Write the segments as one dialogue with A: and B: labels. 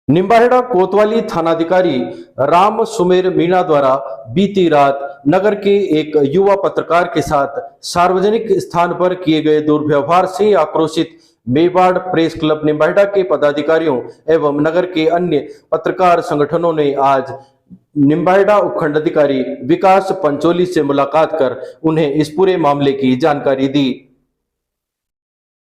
A: निम्बाहेड़ा कोतवाली थानाधिकारी राम सुमेर मीणा द्वारा बीती रात नगर के एक युवा पत्रकार के साथ सार्वजनिक स्थान पर किए गए दुर्व्यवहार से आक्रोशित मेवाड़ प्रेस क्लब निम्बाहेड़ा के पदाधिकारियों एवं नगर के अन्य पत्रकार संगठनों ने आज निम्बाहेड़ा उपखंड अधिकारी विकास पंचोली से मुलाकात कर उन्हें इस पूरे मामले की जानकारी दी।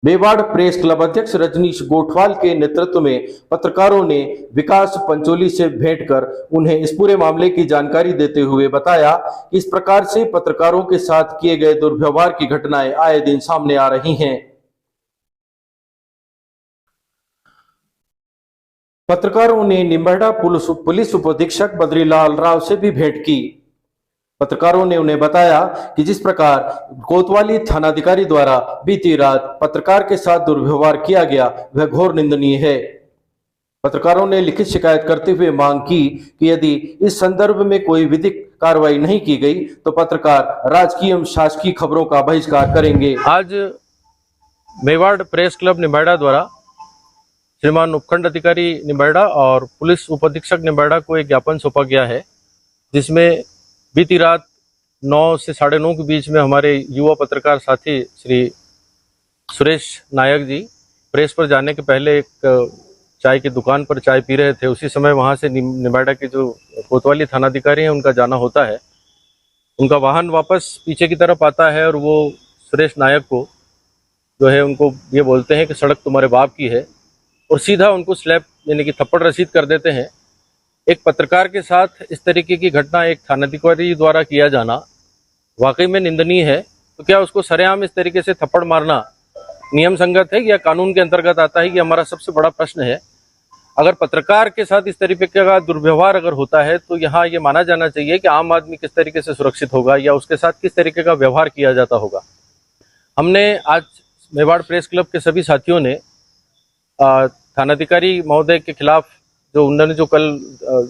A: मेवाड़ प्रेस क्लब अध्यक्ष रजनीश गोठवाल के नेतृत्व में पत्रकारों ने विकास पंचोली से भेंट कर उन्हें इस पूरे मामले की जानकारी देते हुए बताया कि इस प्रकार से पत्रकारों के साथ किए गए दुर्व्यवहार की घटनाएं आए दिन सामने आ रही हैं। पत्रकारों ने निम्बाहेड़ा पुलिस उपाधीक्षक बद्रीलाल राव से भी भेंट की। पत्रकारों ने उन्हें बताया कि जिस प्रकार कोतवाली थानाधिकारी द्वारा बीती रात पत्रकार के साथ दुर्व्यवहार किया गया वह घोर निंदनीय है। पत्रकारों ने लिखित शिकायत करते हुए मांग की कि यदि इस संदर्भ में कोई विधिक कार्रवाई नहीं की गई तो पत्रकार राजकीय एवं शासकीय खबरों का बहिष्कार करेंगे।
B: आज मेवाड़ प्रेस क्लब निम्बाहेड़ा द्वारा श्रीमान उपखंड अधिकारी निम्बाहेड़ा और पुलिस उपाधीक्षक निम्बाहेड़ा को एक ज्ञापन सौंपा गया है, जिसमें बीती रात 9 से 9:30 के बीच में हमारे युवा पत्रकार साथी श्री सुरेश नायक जी प्रेस पर जाने के पहले एक चाय की दुकान पर चाय पी रहे थे। उसी समय वहां से निम्बाहेड़ा के जो कोतवाली थानाधिकारी हैं उनका जाना होता है। उनका वाहन वापस पीछे की तरफ आता है और वो सुरेश नायक को जो है उनको ये बोलते हैं कि सड़क तुम्हारे बाप की है और सीधा उनको स्लैप यानी कि थप्पड़ रसीद कर देते हैं। एक पत्रकार के साथ इस तरीके की घटना एक थानाधिकारी द्वारा किया जाना वाकई में निंदनीय है। तो क्या उसको सरेआम इस तरीके से थप्पड़ मारना नियम संगत है या कानून के अंतर्गत आता है, ये हमारा सबसे बड़ा प्रश्न है। अगर पत्रकार के साथ इस तरीके का दुर्व्यवहार अगर होता है तो यहाँ ये माना जाना चाहिए कि आम आदमी किस तरीके से सुरक्षित होगा या उसके साथ किस तरीके का व्यवहार किया जाता होगा। हमने आज मेवाड़ प्रेस क्लब के सभी साथियों ने थानाधिकारी महोदय के खिलाफ जो उन्होंने जो कल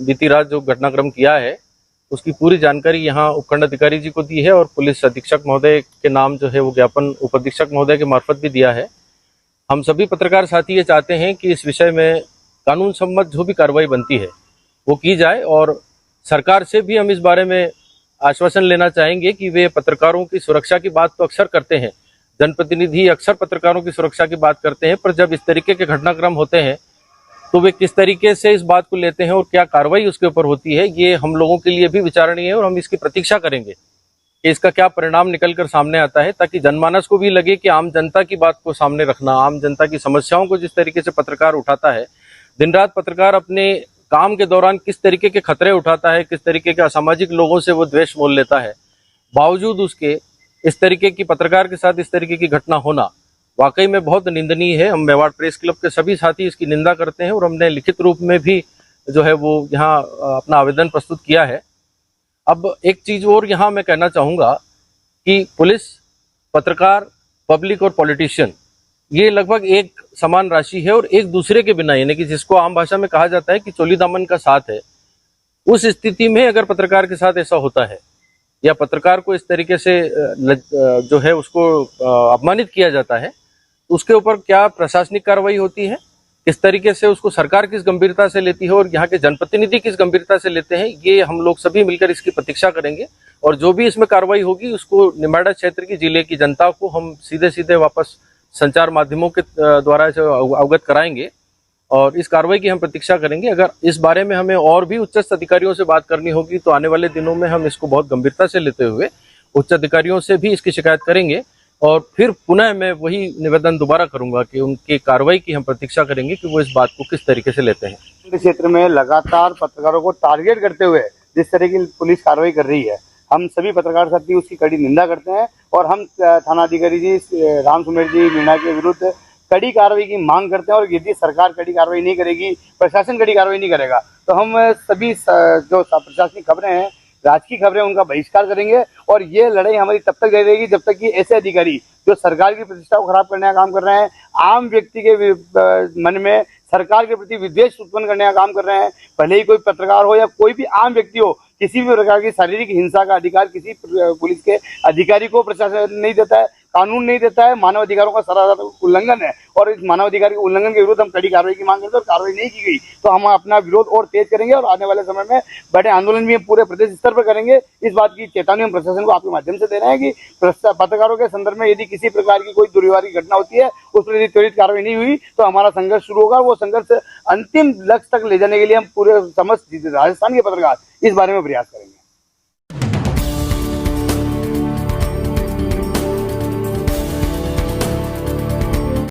B: बीती रात जो घटनाक्रम किया है उसकी पूरी जानकारी यहाँ उपखंड अधिकारी जी को दी है और पुलिस अधीक्षक महोदय के नाम जो है वो ज्ञापन उपाधीक्षक महोदय के मार्फत भी दिया है। हम सभी पत्रकार साथी ये चाहते हैं कि इस विषय में कानून सम्मत जो भी कार्रवाई बनती है वो की जाए और सरकार से भी हम इस बारे में आश्वासन लेना चाहेंगे कि वे पत्रकारों की सुरक्षा की बात तो अक्सर करते हैं, जनप्रतिनिधि अक्सर पत्रकारों की सुरक्षा की बात करते हैं, पर जब इस तरीके के घटनाक्रम होते हैं तो वे किस तरीके से इस बात को लेते हैं और क्या कार्रवाई उसके ऊपर होती है, ये हम लोगों के लिए भी विचारणीय है और हम इसकी प्रतीक्षा करेंगे कि इसका क्या परिणाम निकल कर सामने आता है, ताकि जनमानस को भी लगे कि आम जनता की बात को सामने रखना, आम जनता की समस्याओं को जिस तरीके से पत्रकार उठाता है, दिन रात पत्रकार अपने काम के दौरान किस तरीके के खतरे उठाता है, किस तरीके के असामाजिक लोगों से वो द्वेष मोल लेता है, बावजूद उसके इस तरीके की पत्रकार के साथ इस तरीके की घटना होना वाकई में बहुत निंदनीय है। हम मेवाड़ प्रेस क्लब के सभी साथी इसकी निंदा करते हैं और हमने लिखित रूप में भी जो है वो यहाँ अपना आवेदन प्रस्तुत किया है। अब एक चीज और यहाँ मैं कहना चाहूँगा कि पुलिस, पत्रकार, पब्लिक और पॉलिटिशियन ये लगभग एक समान राशि है और एक दूसरे के बिना, यानी कि जिसको आम भाषा में कहा जाता है कि चोली दामन का साथ है, उस स्थिति में अगर पत्रकार के साथ ऐसा होता है या पत्रकार को इस तरीके से जो है उसको अपमानित किया जाता है, उसके ऊपर क्या प्रशासनिक कार्रवाई होती है, किस तरीके से उसको सरकार किस गंभीरता से लेती है और यहाँ के जनप्रतिनिधि किस गंभीरता से लेते हैं, ये हम लोग सभी मिलकर इसकी प्रतीक्षा करेंगे और जो भी इसमें कार्रवाई होगी उसको निम्बाहेड़ा क्षेत्र की जिले की जनता को हम सीधे सीधे वापस संचार माध्यमों के द्वारा अवगत कराएंगे और इस कार्रवाई की हम प्रतीक्षा करेंगे। अगर इस बारे में हमें और भी उच्च अधिकारियों से बात करनी होगी तो आने वाले दिनों में हम इसको बहुत गंभीरता से लेते हुए उच्च अधिकारियों से भी इसकी शिकायत करेंगे और फिर पुनः मैं वही निवेदन दोबारा करूंगा कि उनकी कार्रवाई की हम प्रतीक्षा करेंगे कि वो इस बात को किस तरीके से लेते हैं।
C: क्षेत्र में लगातार पत्रकारों को टारगेट करते हुए जिस तरह की पुलिस कार्रवाई कर रही है, हम सभी पत्रकार साथी उसकी कड़ी निंदा करते हैं और हम थानाधिकारी जी राम सुमेर जी मीणा के विरुद्ध कड़ी कार्रवाई की मांग करते हैं और यदि सरकार कड़ी कार्रवाई नहीं करेगी, प्रशासन कड़ी कार्रवाई नहीं करेगा तो हम सभी जो प्रशासनिक खबरें हैं, राजकीय खबरें, उनका बहिष्कार करेंगे और ये लड़ाई हमारी तब तक जारी रहेगी जब तक कि ऐसे अधिकारी जो सरकार की प्रतिष्ठा को खराब करने का काम कर रहे हैं, आम व्यक्ति के मन में सरकार के प्रति विद्वेष उत्पन्न करने का काम कर रहे हैं, भले ही कोई पत्रकार हो या कोई भी आम व्यक्ति हो, किसी भी प्रकार की शारीरिक हिंसा का अधिकार किसी पुलिस के अधिकारी को प्रशासन नहीं देता है, कानून नहीं देता है, मानव अधिकारों का सरासर उल्लंघन है और इस मानव अधिकार के उल्लंघन के विरुद्ध हम कड़ी कार्रवाई की मांग करते हैं और कार्रवाई नहीं की गई तो हम अपना विरोध और तेज करेंगे और आने वाले समय में बड़े आंदोलन भी हम पूरे प्रदेश स्तर पर करेंगे। इस बात की चेतावनी हम प्रशासन को आपके माध्यम से दे रहे हैं कि पत्रकारों के संदर्भ में यदि किसी प्रकार की कोई दुर्व्यवहार की घटना होती है, उस पर यदि त्वरित कार्रवाई नहीं हुई तो हमारा संघर्ष शुरू होगा। वो संघर्ष अंतिम लक्ष्य तक ले जाने के लिए हम पूरे समस्त राजस्थान के पत्रकार इस बारे में प्रयास करेंगे।